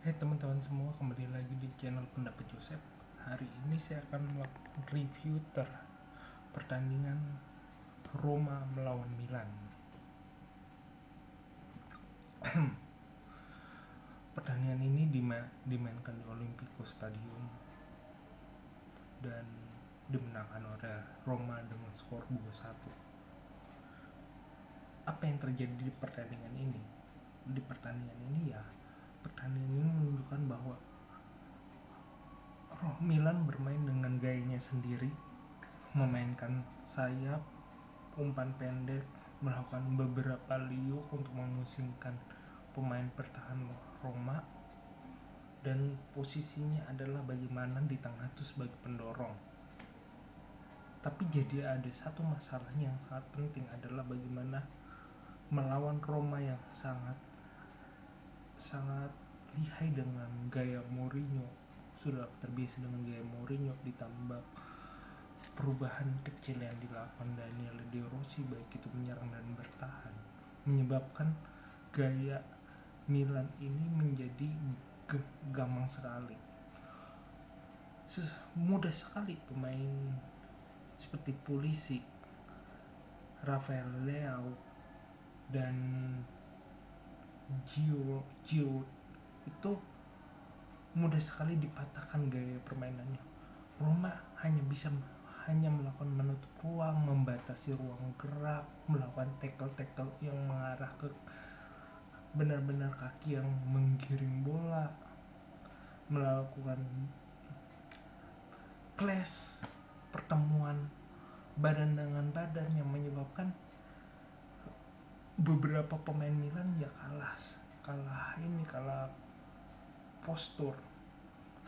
Hai teman-teman semua, kembali lagi di channel Pendapat Joseph. Hari ini saya akan melakukan review pertandingan Roma melawan Milan. Pertandingan ini dimainkan di Olimpico Stadium dan dimenangkan oleh Roma dengan skor 2-1. Apa yang terjadi di pertandingan ini? Di pertandingan ini pertandingan ini menunjukkan bahwa Milan bermain dengan gayanya sendiri, memainkan sayap, umpan pendek, melakukan beberapa liuk untuk memusingkan pemain pertahanan Roma, dan posisinya adalah bagaimana di tengah itu sebagai pendorong. Tapi jadi ada satu masalah yang sangat penting, adalah bagaimana melawan Roma yang sangat lihai dengan gaya Mourinho. Sudah terbiasa dengan gaya Mourinho, ditambah perubahan kecil yang dilakukan Daniel De Rossi baik itu menyerang dan bertahan, menyebabkan gaya Milan ini menjadi gampang sekali. Mudah sekali pemain seperti Pulisic, Rafael Leao, dan Gio itu mudah sekali dipatahkan gaya permainannya. Roma hanya melakukan menutup ruang, membatasi ruang gerak, melakukan tackle yang mengarah ke benar-benar kaki yang menggiring bola, melakukan clash, pertemuan badan dengan badan yang menyebabkan beberapa pemain Milan kalah postur.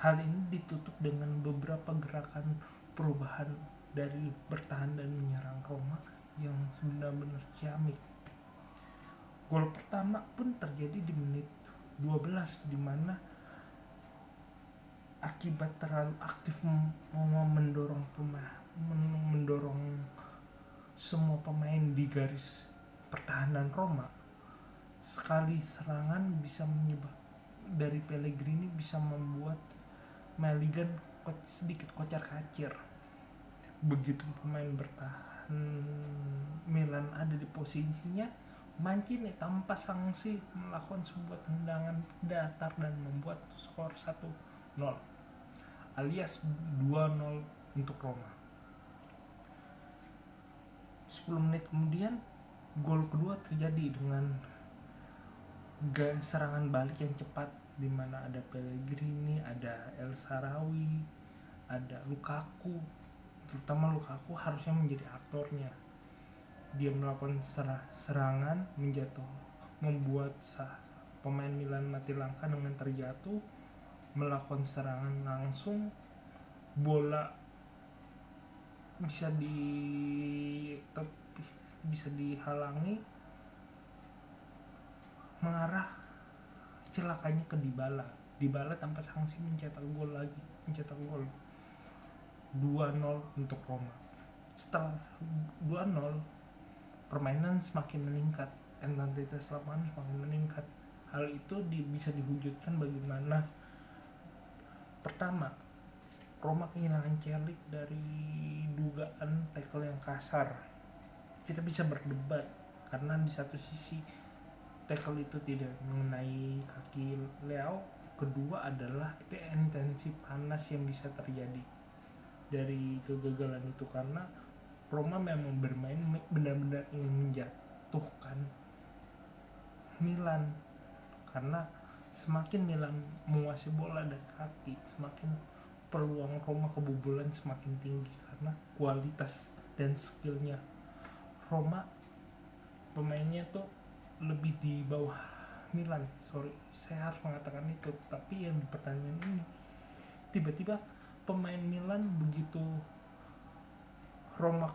Hal ini ditutup dengan beberapa gerakan perubahan dari bertahan dan menyerang Roma yang benar-benar ciamik. Gol pertama pun terjadi di menit 12, di mana akibat terlalu aktif mendorong semua pemain di garis pertahanan Roma, sekali serangan bisa dari Pellegrini bisa membuat Maligan sedikit kocar-kacir. Begitu pemain bertahan Milan ada di posisinya, Mancini tanpa sanksi melakukan sebuah tendangan datar dan membuat skor 1-0 alias 2-0 untuk Roma. 10 menit kemudian gol kedua terjadi dengan serangan balik yang cepat, di mana ada Pellegrini, ada El Shaarawy, ada Lukaku. Terutama Lukaku harusnya menjadi aktornya. Dia melakukan serangan membuat pemain Milan mati langka dengan terjatuh, melakukan serangan langsung, bola bisa dihalangi, mengarah celakanya ke Dybala tanpa sanksi mencetak gol 2-0 untuk Roma. Setelah 2-0, permainan semakin meningkat, intensitas lapangan semakin meningkat. Hal itu bisa diwujudkan bagaimana pertama, Roma kehilangan Celik dari dugaan tackle yang kasar. Kita bisa berdebat karena di satu sisi tackle itu tidak mengenai kaki Leao, kedua adalah intensi panas yang bisa terjadi dari kegagalan itu, karena Roma memang bermain benar-benar ingin menjatuhkan Milan, karena semakin Milan menguasai bola dan kaki, semakin peluang Roma kebobolan semakin tinggi, karena kualitas dan skillnya Roma pemainnya tuh lebih di bawah Milan. Saya harus mengatakan itu. Tapi yang di pertandingan ini tiba-tiba pemain Milan begitu Roma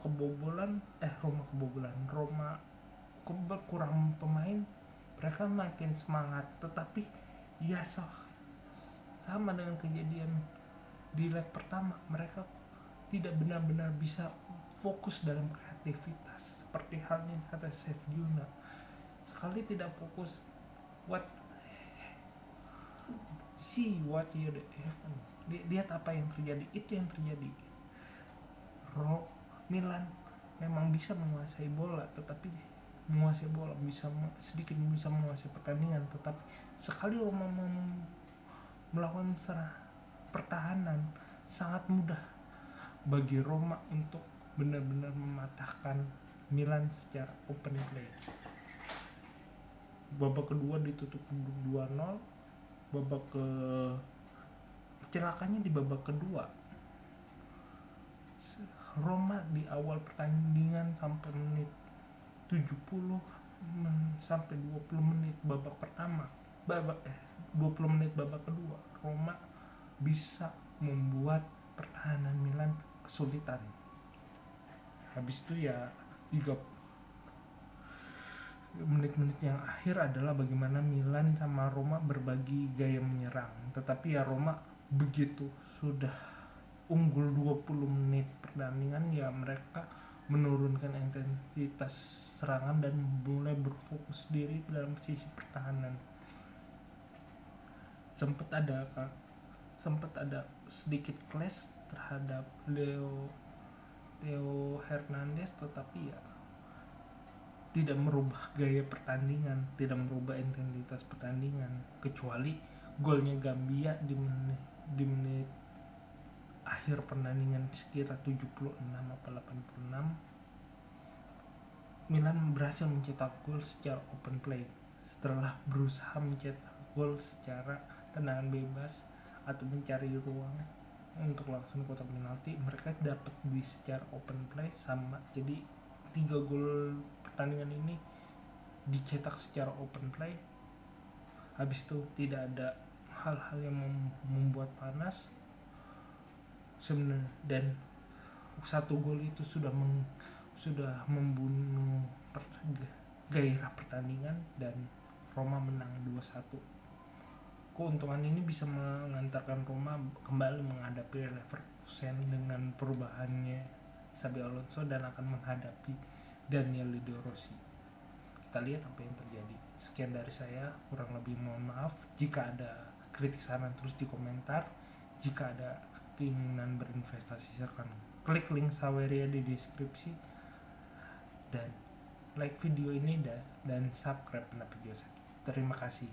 kurang pemain, mereka makin semangat. Tetapi sama dengan kejadian di leg pertama, mereka tidak benar-benar bisa fokus dalam kreativitas, seperti halnya kata Chef Juna. Sekali tidak fokus, see what you happen. Lihat apa yang terjadi, itu yang terjadi. Milan memang bisa menguasai bola, tetapi menguasai bola sedikit bisa menguasai pertandingan, tetapi sekali Roma melakukan pertahanan, sangat mudah bagi Roma untuk benar-benar mematahkan Milan secara open play. Babak kedua ditutup 2-0. Celakanya di babak kedua Roma di awal pertandingan sampai menit 70 sampai 20 menit babak pertama, 20 menit babak kedua, Roma bisa membuat pertahanan Milan kesulitan. Habis itu ya 3 menit-menit yang akhir adalah bagaimana Milan sama Roma berbagi gaya menyerang. Tetapi ya Roma begitu sudah unggul 20 menit pertandingan, ya mereka menurunkan intensitas serangan dan mulai berfokus diri dalam sisi pertahanan. Sempat ada sedikit clash terhadap Theo Hernandez, tetapi ya tidak merubah gaya pertandingan, tidak merubah intensitas pertandingan, kecuali golnya Gambia di menit akhir pertandingan sekira 76 atau 86. Milan berhasil mencetak gol secara open play. Setelah berusaha mencetak gol secara tendangan bebas atau mencari ruang untuk langsung kotak penalti, mereka dapat di secara open play sama. Jadi 3 gol pertandingan ini dicetak secara open play. Habis itu tidak ada hal-hal yang membuat panas sebenarnya, dan 1 gol itu sudah membunuh gairah pertandingan dan Roma menang 2-1. Keuntungan ini bisa mengantarkan Roma kembali menghadapi Leverkusen dengan perubahannya Xabi Alonso dan akan menghadapi Daniel De Rossi. Kita lihat apa yang terjadi. Sekian dari saya, kurang lebih mohon maaf. Jika ada kritik saran terus di komentar. Jika ada keinginan berinvestasi, silakan klik link Saweria di deskripsi dan like video ini dan subscribe Pendapat Jose. Terima kasih.